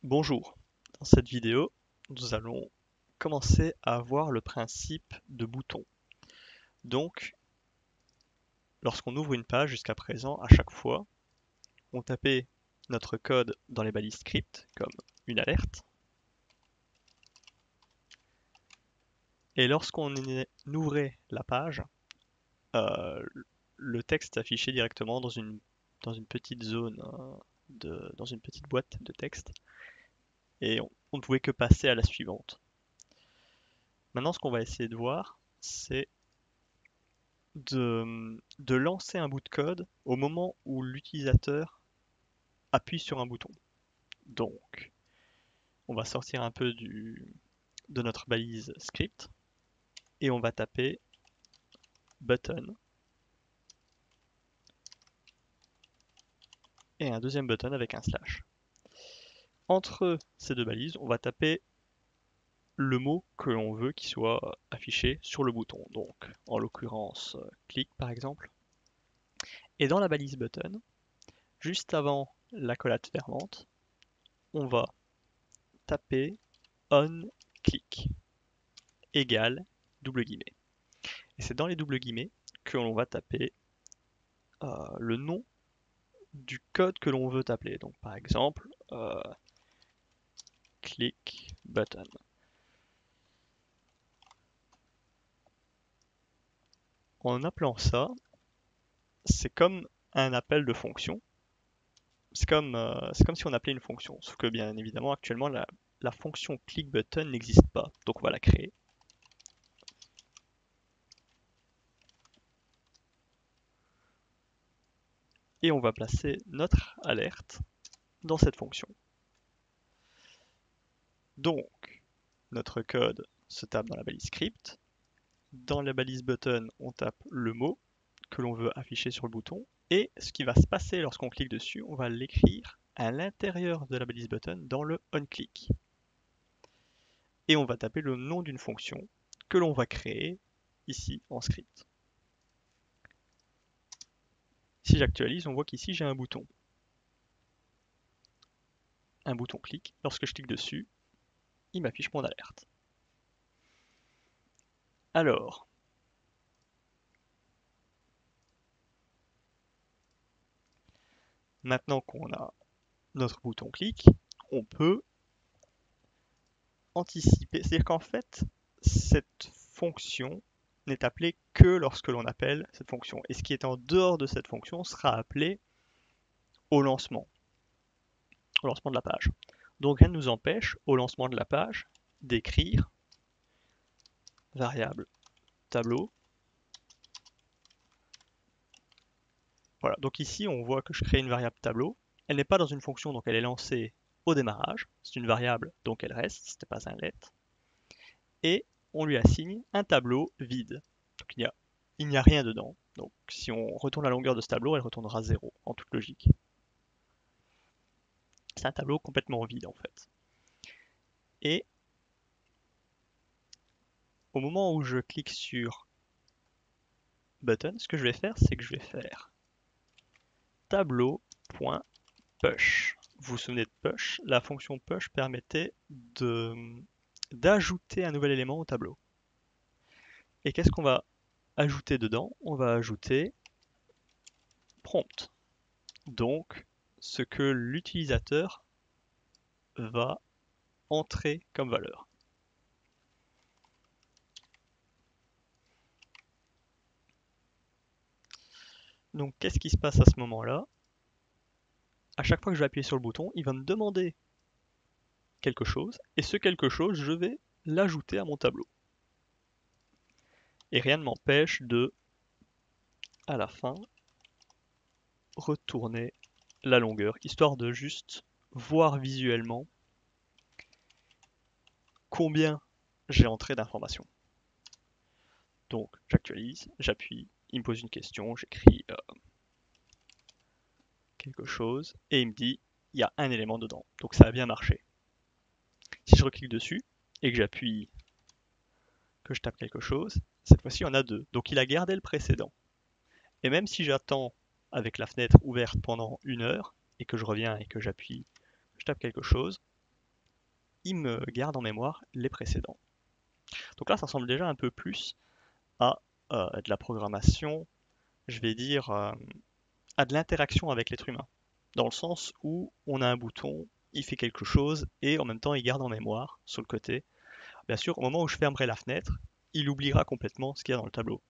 Bonjour, dans cette vidéo, nous allons commencer à voir le principe de bouton. Donc, lorsqu'on ouvre une page jusqu'à présent, à chaque fois, on tapait notre code dans les balises script comme une alerte. Et lorsqu'on ouvrait la page, euh, le texte s'affichait directement dans une petite zone, dans une petite boîte de texte. Et on ne pouvait que passer à la suivante. Maintenant, ce qu'on va essayer de voir, c'est de lancer un bout de code au moment où l'utilisateur appuie sur un bouton. Donc, on va sortir un peu de notre balise script et on va taper button et un deuxième button avec un slash. Entre ces deux balises, on va taper le mot que l'on veut qui soit affiché sur le bouton. Donc, en l'occurrence, click par exemple. Et dans la balise button, juste avant l'accolade fermante, on va taper onClick égale double guillemets. Et c'est dans les doubles guillemets que l'on va taper le nom du code que l'on veut appeler. Donc par exemple, click button. En appelant ça, c'est comme un appel de fonction. C'est comme si on appelait une fonction. Sauf que bien évidemment, actuellement, la fonction click button n'existe pas. Donc on va la créer. Et on va placer notre alerte dans cette fonction. Donc, notre code se tape dans la balise script. Dans la balise button, on tape le mot que l'on veut afficher sur le bouton. Et ce qui va se passer lorsqu'on clique dessus, on va l'écrire à l'intérieur de la balise button dans le onClick. Et on va taper le nom d'une fonction que l'on va créer ici en script. Si j'actualise, on voit qu'ici j'ai un bouton. Un bouton clic. Lorsque je clique dessus, il m'affiche mon alerte. Alors, maintenant qu'on a notre bouton clic, on peut anticiper. C'est-à-dire qu'en fait, cette fonction n'est appelée que lorsque l'on appelle cette fonction. Et ce qui est en dehors de cette fonction sera appelé au lancement de la page. Donc rien ne nous empêche, au lancement de la page, d'écrire variable tableau. Voilà, donc ici on voit que je crée une variable tableau. Elle n'est pas dans une fonction, donc elle est lancée au démarrage. C'est une variable, donc elle reste, ce n'est pas un let. Et on lui assigne un tableau vide. Donc il n'y a rien dedans. Donc si on retourne la longueur de ce tableau, elle retournera 0 en toute logique. C'est un tableau complètement vide en fait. Et au moment où je clique sur button, ce que je vais faire, c'est que je vais faire tableau.push. Vous vous souvenez de push? La fonction push permettait d'ajouter un nouvel élément au tableau. Et qu'est-ce qu'on va ajouter dedans? On va ajouter prompt. Donc, ce que l'utilisateur va entrer comme valeur. Donc, qu'est-ce qui se passe à ce moment-là? À chaque fois que je vais appuyer sur le bouton, il va me demander quelque chose, et ce quelque chose, je vais l'ajouter à mon tableau. Et rien ne m'empêche de, à la fin, retourner la longueur, histoire de juste voir visuellement combien j'ai entré d'informations. Donc j'actualise, j'appuie, il me pose une question, j'écris quelque chose, et il me dit, il y a un élément dedans. Donc ça a bien marché. Si je reclique dessus, et que j'appuie, que je tape quelque chose, cette fois-ci il y en a deux. Donc il a gardé le précédent. Et même si j'attends avec la fenêtre ouverte pendant 1 heure, et que je reviens et que j'appuie, je tape quelque chose, il me garde en mémoire les précédents. Donc là, ça ressemble déjà un peu plus à de la programmation, je vais dire, à de l'interaction avec l'être humain. Dans le sens où on a un bouton, il fait quelque chose et en même temps il garde en mémoire sur le côté. Bien sûr, au moment où je fermerai la fenêtre, il oubliera complètement ce qu'il y a dans le tableau.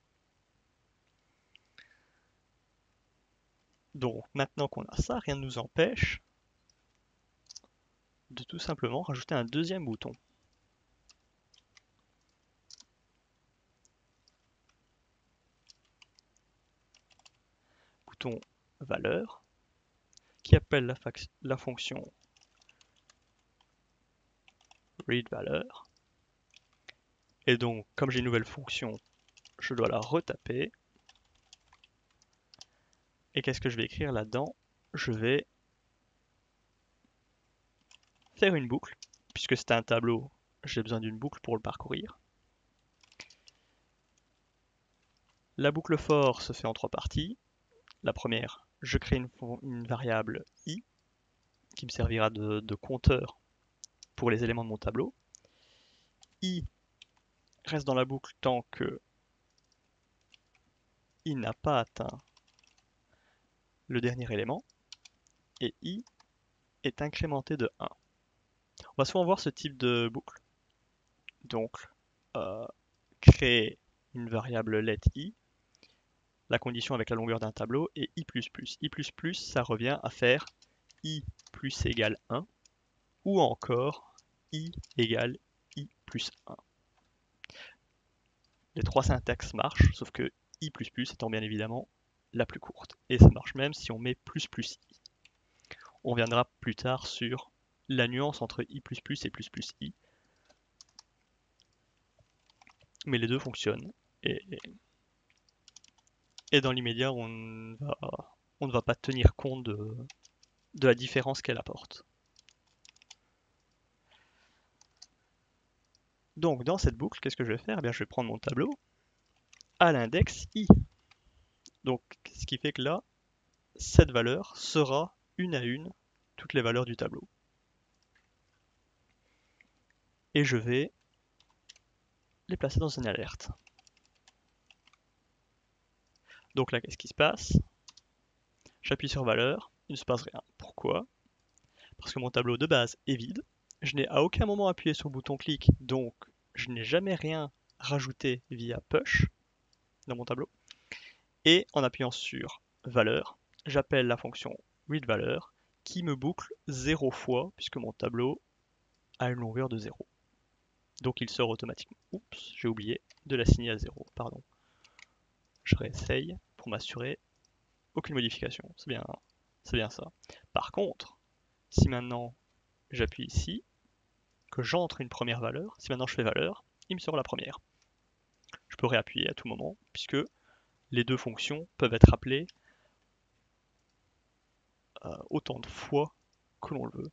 Donc maintenant qu'on a ça, rien ne nous empêche de tout simplement rajouter un deuxième bouton. Bouton valeur qui appelle la fonction readValeur. Et donc, comme j'ai une nouvelle fonction, je dois la retaper. Et qu'est-ce que je vais écrire là-dedans? Je vais faire une boucle, puisque c'est un tableau, j'ai besoin d'une boucle pour le parcourir. La boucle for se fait en trois parties. La première, je crée une variable i qui me servira de compteur pour les éléments de mon tableau. I reste dans la boucle tant que i n'a pas atteint le dernier élément et i est incrémenté de 1. On va souvent voir ce type de boucle. Donc, créer une variable let i, la condition avec la longueur d'un tableau, et i++. I++, ça revient à faire i plus égale 1, ou encore i égale i plus 1. Les trois syntaxes marchent, sauf que i++ étant bien évidemment la plus courte. Et ça marche même si on met ++i. On viendra plus tard sur la nuance entre i++ et ++i. Mais les deux fonctionnent. Et dans l'immédiat, on ne va pas tenir compte de la différence qu'elle apporte. Donc dans cette boucle, qu'est-ce que je vais faire? Eh bien, je vais prendre mon tableau à l'index i. Donc ce qui fait que là, cette valeur sera une à une toutes les valeurs du tableau. Et je vais les placer dans une alerte. Donc là, qu'est-ce qui se passe? J'appuie sur valeur, il ne se passe rien. Pourquoi? Parce que mon tableau de base est vide. Je n'ai à aucun moment appuyé sur le bouton clic, donc je n'ai jamais rien rajouté via push dans mon tableau. Et en appuyant sur valeur, j'appelle la fonction readValeur qui me boucle 0 fois puisque mon tableau a une longueur de 0. Donc il sort automatiquement. Oups, j'ai oublié de l'assigner à 0, pardon. Je réessaye pour m'assurer aucune modification. C'est bien ça. Par contre, si maintenant j'appuie ici, que j'entre une première valeur, si maintenant je fais valeur, il me sort la première. Je peux réappuyer à tout moment puisque les deux fonctions peuvent être appelées autant de fois que l'on le veut.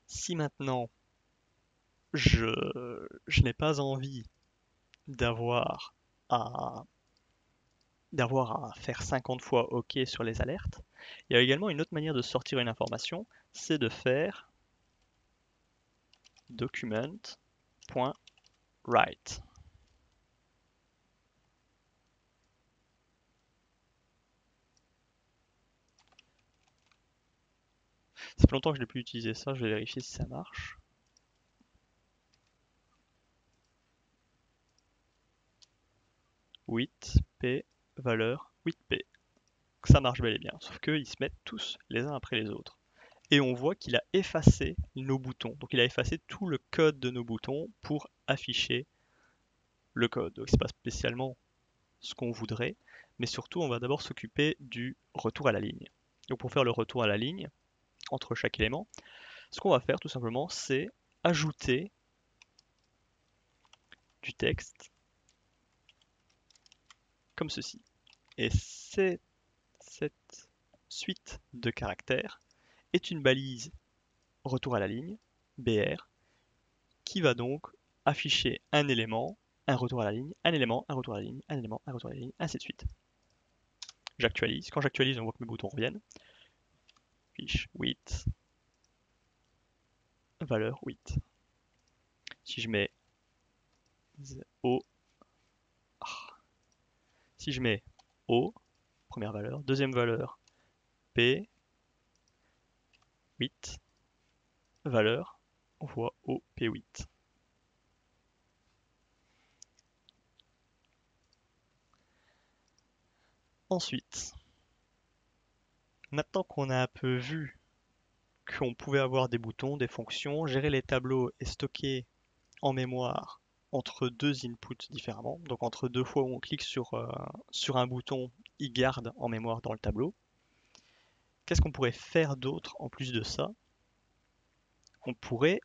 Si maintenant je n'ai pas envie d'avoir à faire 50 fois OK sur les alertes, il y a également une autre manière de sortir une information, c'est de faire document.write. Ça fait longtemps que je n'ai plus utilisé ça, je vais vérifier si ça marche. P valeur 8p. Ça marche bel et bien, sauf qu'ils se mettent tous les uns après les autres. Et on voit qu'il a effacé nos boutons. Donc il a effacé tout le code de nos boutons pour afficher le code. Donc c'est pas spécialement ce qu'on voudrait, mais surtout on va d'abord s'occuper du retour à la ligne. Donc pour faire le retour à la ligne entre chaque élément, ce qu'on va faire tout simplement c'est ajouter du texte comme ceci. Et cette suite de caractères est une balise retour à la ligne, BR, qui va donc afficher un élément, un retour à la ligne, un élément, un retour à la ligne, un élément, un retour à la ligne, ainsi de suite. J'actualise. Quand j'actualise, on voit que mes boutons reviennent. Fiche width, valeur width. Si je mets O, si je mets O, première valeur, deuxième valeur, P, 8, valeur, on voit O, P8. Ensuite, maintenant qu'on a un peu vu qu'on pouvait avoir des boutons, des fonctions, gérer les tableaux et stocker en mémoire entre deux inputs différemment, donc entre deux fois où on clique sur un bouton, il garde en mémoire dans le tableau. Qu'est-ce qu'on pourrait faire d'autre en plus de ça? On pourrait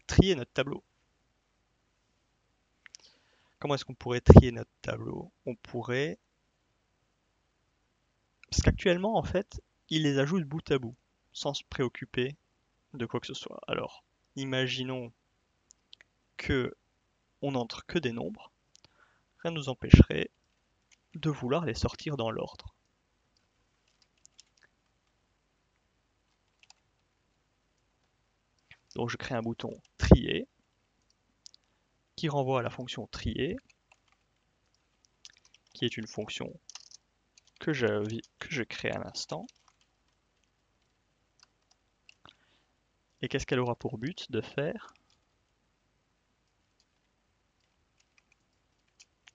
trier notre tableau. Comment est-ce qu'on pourrait trier notre tableau? On pourrait... Parce qu'actuellement, en fait, il les ajoute bout à bout, sans se préoccuper de quoi que ce soit. Alors, imaginons que on n'entre que des nombres, rien ne nous empêcherait de vouloir les sortir dans l'ordre. Donc je crée un bouton trier qui renvoie à la fonction trier, qui est une fonction que je crée à l'instant. Et qu'est-ce qu'elle aura pour but de faire?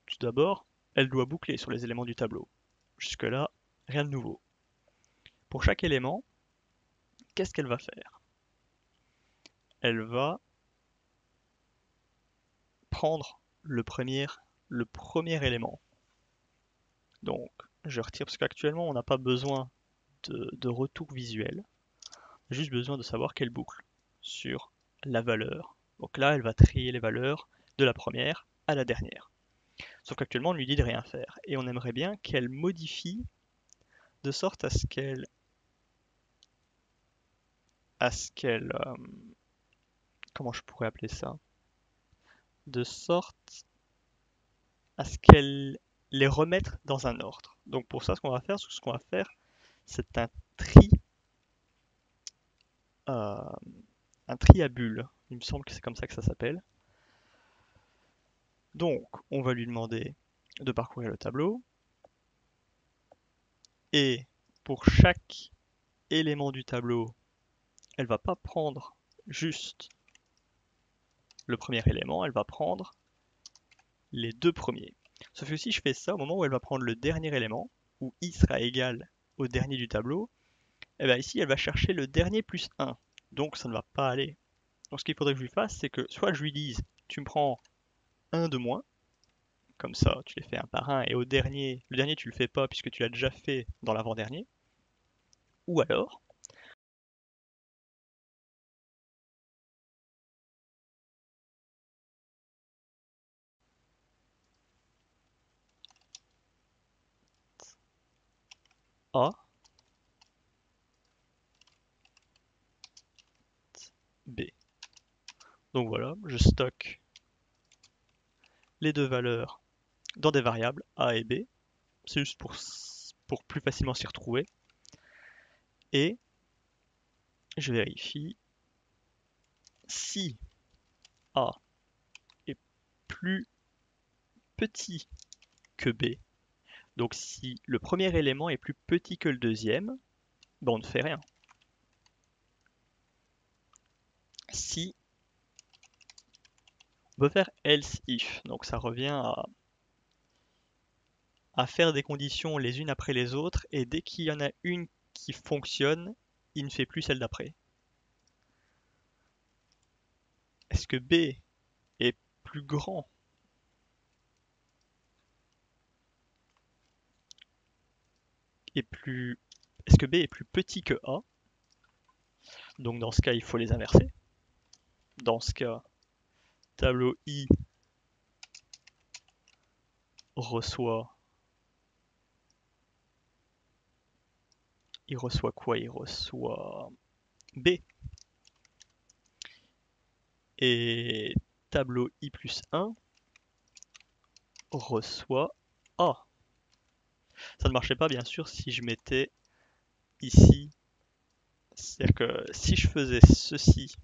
Tout d'abord, elle doit boucler sur les éléments du tableau. Jusque-là, rien de nouveau. Pour chaque élément, qu'est-ce qu'elle va faire? Elle va prendre le premier élément. Donc, je retire parce qu'actuellement, on n'a pas besoin de retour visuel. On a juste besoin de savoir qu'elle boucle sur la valeur. Donc là, elle va trier les valeurs de la première à la dernière. Sauf qu'actuellement, on lui dit de rien faire. Et on aimerait bien qu'elle modifie de sorte à ce qu'elle... comment je pourrais appeler ça? De sorte à ce qu'elle les remette dans un ordre. Donc pour ça, ce qu'on va faire, c'est euh, un tri à bulles. Il me semble que c'est comme ça que ça s'appelle. Donc, on va lui demander de parcourir le tableau. Et pour chaque élément du tableau, elle va pas prendre juste le premier élément, elle va prendre les deux premiers. Sauf que si je fais ça au moment où elle va prendre le dernier élément, où i sera égal au dernier du tableau, et bien ici elle va chercher le dernier plus 1. Donc ça ne va pas aller. Donc ce qu'il faudrait que je lui fasse, c'est que soit je lui dise tu me prends un de moins, comme ça tu les fais un par un, et le dernier tu le fais pas puisque tu l'as déjà fait dans l'avant-dernier, ou alors A, B. Donc voilà, je stocke les deux valeurs dans des variables A et B. C'est juste pour plus facilement s'y retrouver. Et je vérifie si A est plus petit que B. Donc si le premier élément est plus petit que le deuxième, ben on ne fait rien. Si on peut faire else if, donc ça revient à faire des conditions les unes après les autres, et dès qu'il y en a une qui fonctionne, il ne fait plus celle d'après. Est-ce que B est plus grand est-ce que B est plus petit que A? Donc dans ce cas, il faut les inverser. Dans ce cas, tableau I reçoit... Il reçoit quoi? Il reçoit B. Et tableau I plus 1 reçoit A. Ça ne marchait pas bien sûr si je mettais ici, c'est-à-dire que si je faisais ceci,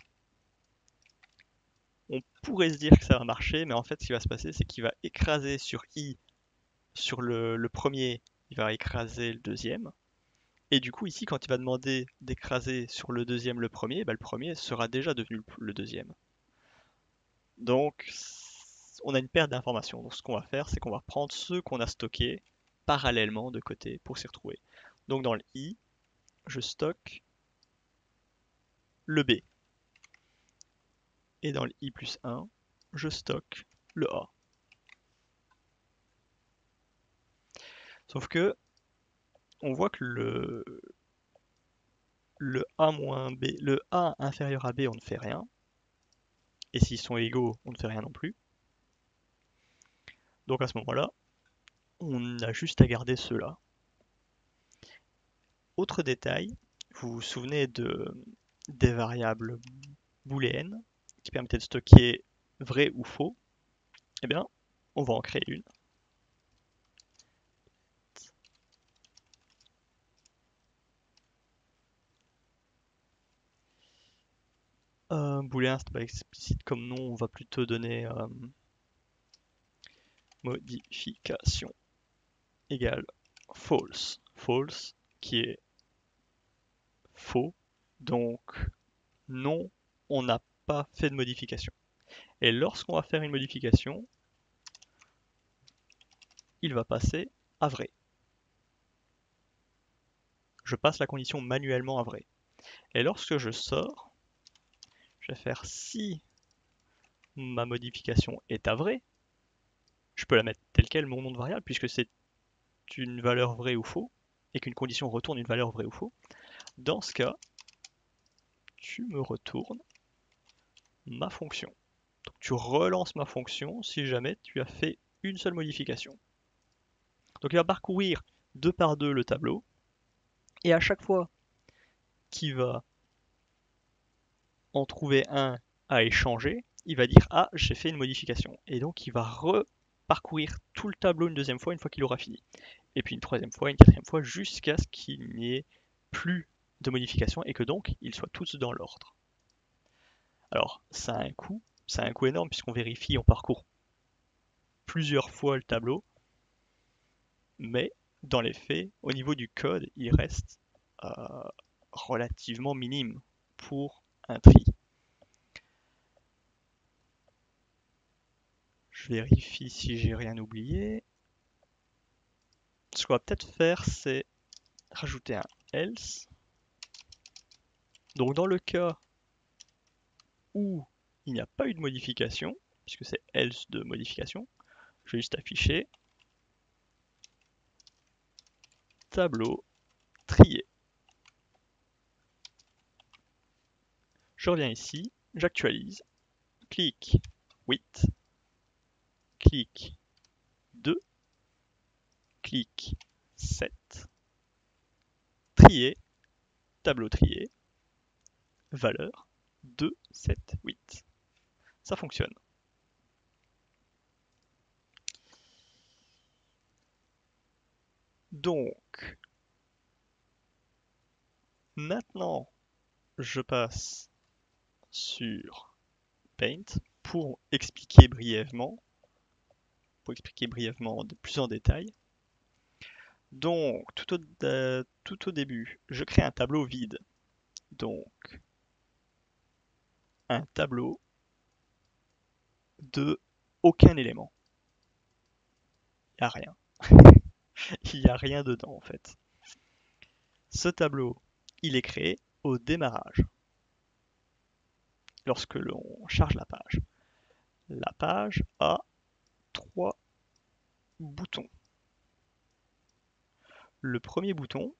on pourrait se dire que ça va marcher, mais en fait ce qui va se passer c'est qu'il va écraser sur i, sur le premier, il va écraser le deuxième. Et du coup ici quand il va demander d'écraser sur le deuxième le premier, bah, le premier sera déjà devenu le deuxième. Donc on a une perte d'informations. Donc ce qu'on va faire c'est qu'on va prendre ceux qu'on a stockés parallèlement de côté pour s'y retrouver. Donc dans le i, je stocke le b. Et dans le i plus 1, je stocke le a. Sauf que on voit que le a moins b, le a inférieur à b, on ne fait rien. Et s'ils sont égaux, on ne fait rien non plus. Donc à ce moment-là, on a juste à garder ceux-là. Autre détail, vous vous souvenez des variables booléennes qui permettaient de stocker vrai ou faux? Eh bien, on va en créer une. Booléen, c'est pas explicite comme nom, on va plutôt donner modification égale false. False qui est faux, donc non, on n'a pas fait de modification. Et lorsqu'on va faire une modification, il va passer à vrai. Je passe la condition manuellement à vrai. Et lorsque je sors, je vais faire si ma modification est à vrai, je peux la mettre telle quelle mon nom de variable puisque c'est une valeur vraie ou faux et qu'une condition retourne une valeur vraie ou faux. Dans ce cas, tu me retournes ma fonction. Donc tu relances ma fonction si jamais tu as fait une seule modification. Donc il va parcourir deux par deux le tableau et à chaque fois qu'il va en trouver un à échanger, il va dire ah j'ai fait une modification et donc il va reparcourir tout le tableau une deuxième fois une fois qu'il aura fini. Et puis une troisième fois, une quatrième fois jusqu'à ce qu'il n'y ait plus de modifications et que donc ils soient tous dans l'ordre. Alors ça a un coût énorme puisqu'on vérifie, on parcourt plusieurs fois le tableau, mais dans les faits, au niveau du code, il reste relativement minime pour un tri. Je vérifie si j'ai rien oublié. Ce qu'on va peut-être faire, c'est rajouter un else. Donc dans le cas où il n'y a pas eu de modification, puisque c'est else de modification, je vais juste afficher tableau trié. Je reviens ici, j'actualise, clic 8, clic 2, clic 7, trier, tableau trié, valeur 2, 7, 8. Ça fonctionne. Donc, maintenant, je passe sur Paint pour expliquer brièvement de plus en détail. Donc, tout au début, je crée un tableau vide. Donc, un tableau de aucun élément. Il n'y a rien. Il n'y a rien dedans en fait. Ce tableau, il est créé au démarrage. Lorsque l'on charge la page a 3 boutons. Le premier bouton,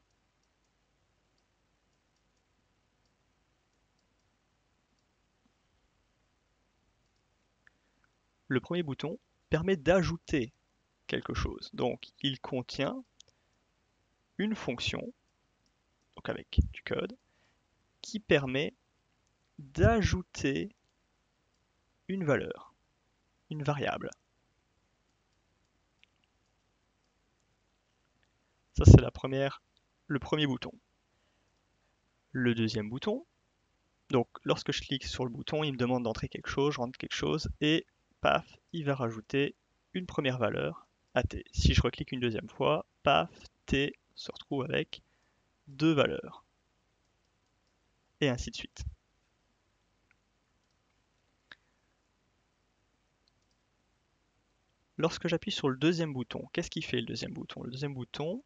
permet d'ajouter quelque chose. Donc il contient une fonction, donc avec du code, qui permet d'ajouter une valeur, une variable. Ça c'est le premier bouton. Le deuxième bouton, donc lorsque je clique sur le bouton, il me demande d'entrer quelque chose, je rentre quelque chose, et paf, il va rajouter une première valeur à t. Si je reclique une deuxième fois, paf, t se retrouve avec deux valeurs. Et ainsi de suite. Lorsque j'appuie sur le deuxième bouton, qu'est-ce qu'il fait le deuxième bouton? Le deuxième bouton,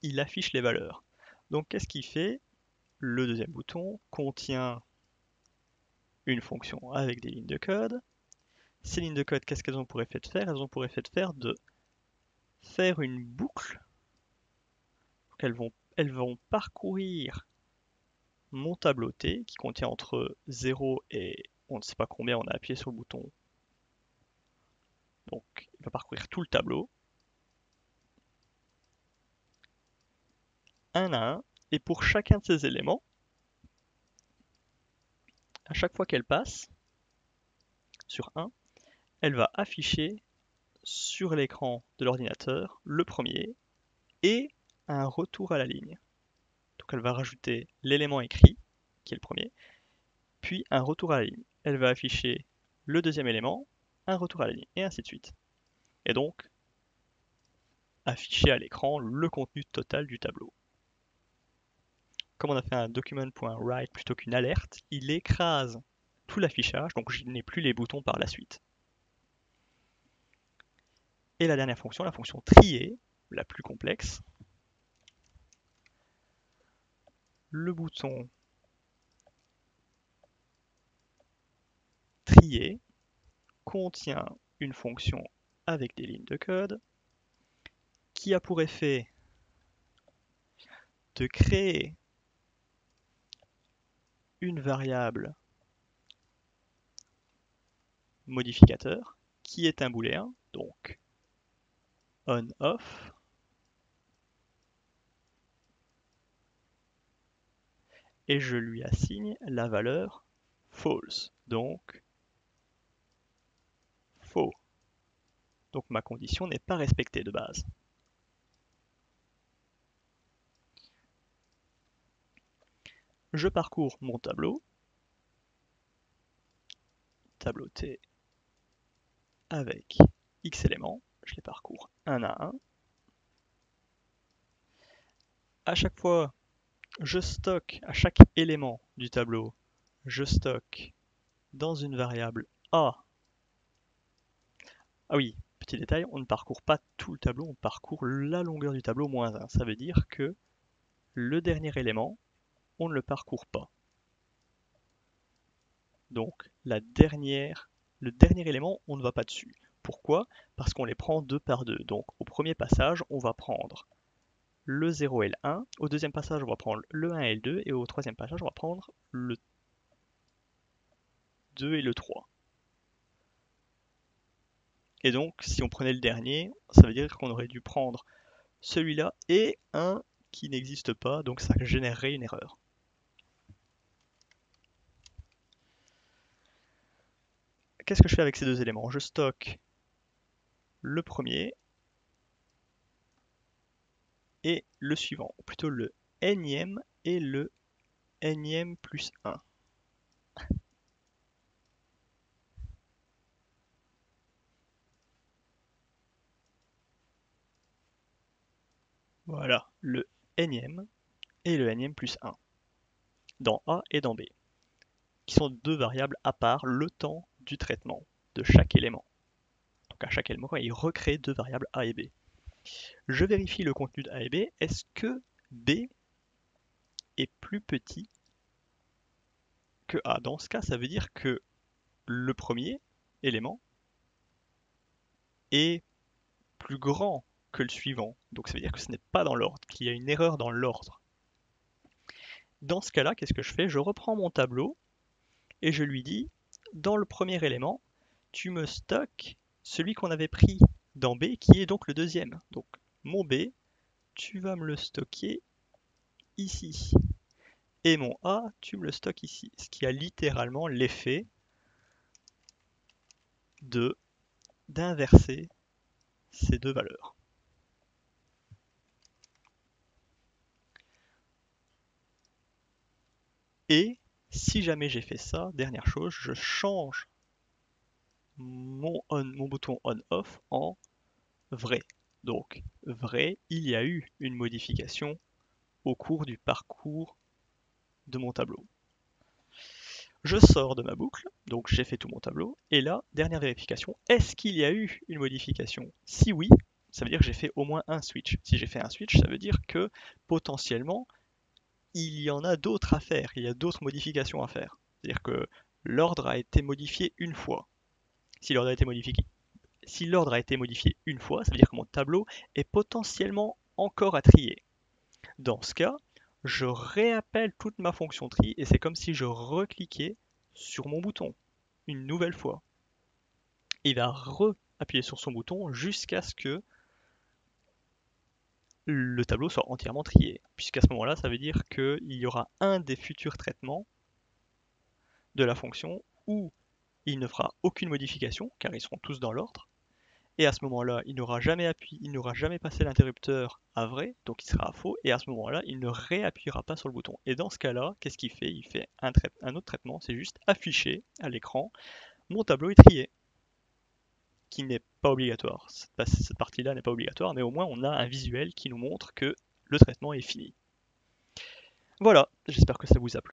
il affiche les valeurs. Donc qu'est-ce qu'il fait? Le deuxième bouton contient une fonction avec des lignes de code. Ces lignes de code, qu'est-ce qu'elles ont pour effet de faire? Elles ont pour effet de faire une boucle. Elles vont parcourir mon tableau T qui contient entre 0 et on ne sait pas combien, on a appuyé sur le bouton. Donc il va parcourir tout le tableau, un à un, et pour chacun de ces éléments, à chaque fois qu'elle passe sur un, elle va afficher sur l'écran de l'ordinateur le premier et un retour à la ligne. Donc elle va rajouter l'élément écrit, qui est le premier, puis un retour à la ligne. Elle va afficher le deuxième élément, un retour à la ligne, et ainsi de suite. Et donc, afficher à l'écran le contenu total du tableau. Comme on a fait un document.write plutôt qu'une alerte, il écrase tout l'affichage, donc je n'ai plus les boutons par la suite. Et la dernière fonction, la fonction trier, la plus complexe. Le bouton trier contient une fonction avec des lignes de code qui a pour effet de créer une variable modificateur qui est un booléen, donc on/off, et je lui assigne la valeur false, donc faux. Donc ma condition n'est pas respectée de base. Je parcours mon tableau, tableau T avec X éléments, je les parcours un à un. À chaque fois, je stocke à chaque élément du tableau, je stocke dans une variable A. Ah oui, petit détail, on ne parcourt pas tout le tableau, on parcourt la longueur du tableau moins 1. Ça veut dire que le dernier élément, on ne le parcourt pas. Donc le dernier élément, on ne va pas dessus. Pourquoi? Parce qu'on les prend deux par deux. Donc au premier passage, on va prendre le 0 et le 1. Au deuxième passage, on va prendre le 1 et le 2. Et au troisième passage, on va prendre le 2 et le 3. Et donc, si on prenait le dernier, ça veut dire qu'on aurait dû prendre celui-là et un qui n'existe pas, donc ça générerait une erreur. Qu'est-ce que je fais avec ces deux éléments? Je stocke le premier et le suivant, ou plutôt le nème et le nème plus 1. Voilà, le nème et le nème plus 1, dans A et dans B, qui sont deux variables à part le temps du traitement de chaque élément. Donc à chaque élément, il recrée deux variables A et B. Je vérifie le contenu de A et B. Est-ce que B est plus petit que A? Dans ce cas, ça veut dire que le premier élément est plus grand que le suivant. Donc ça veut dire que ce n'est pas dans l'ordre, qu'il y a une erreur dans l'ordre. Dans ce cas-là, qu'est-ce que je fais? Je reprends mon tableau et je lui dis, dans le premier élément, tu me stockes celui qu'on avait pris dans B, qui est donc le deuxième. Donc mon B, tu vas me le stocker ici. Et mon A, tu me le stockes ici. Ce qui a littéralement l'effet d'inverser ces deux valeurs. Et si jamais j'ai fait ça, dernière chose, je change mon bouton on-off en vrai. Donc, vrai, il y a eu une modification au cours du parcours de mon tableau. Je sors de ma boucle, donc j'ai fait tout mon tableau, et là, dernière vérification, est-ce qu'il y a eu une modification? Si oui, ça veut dire que j'ai fait au moins un switch. Si j'ai fait un switch, ça veut dire que potentiellement, il y en a d'autres à faire, il y a d'autres modifications à faire. C'est-à-dire que l'ordre a été modifié une fois. Si l'ordre a été modifié, une fois, ça veut dire que mon tableau est potentiellement encore à trier. Dans ce cas, je réappelle toute ma fonction tri et c'est comme si je recliquais sur mon bouton une nouvelle fois. Il va re-appuyer sur son bouton jusqu'à ce que le tableau soit entièrement trié. Puisqu'à ce moment-là, ça veut dire qu'il y aura un des futurs traitements de la fonction où il ne fera aucune modification, car ils seront tous dans l'ordre. Et à ce moment-là, il n'aura jamais passé l'interrupteur à vrai, donc il sera à faux, et à ce moment-là, il ne réappuiera pas sur le bouton. Et dans ce cas-là, qu'est-ce qu'il fait? Il fait un autre traitement, c'est juste afficher à l'écran mon tableau est trié, qui n'est pas obligatoire. Cette partie-là n'est pas obligatoire, mais au moins on a un visuel qui nous montre que le traitement est fini. Voilà, j'espère que ça vous a plu.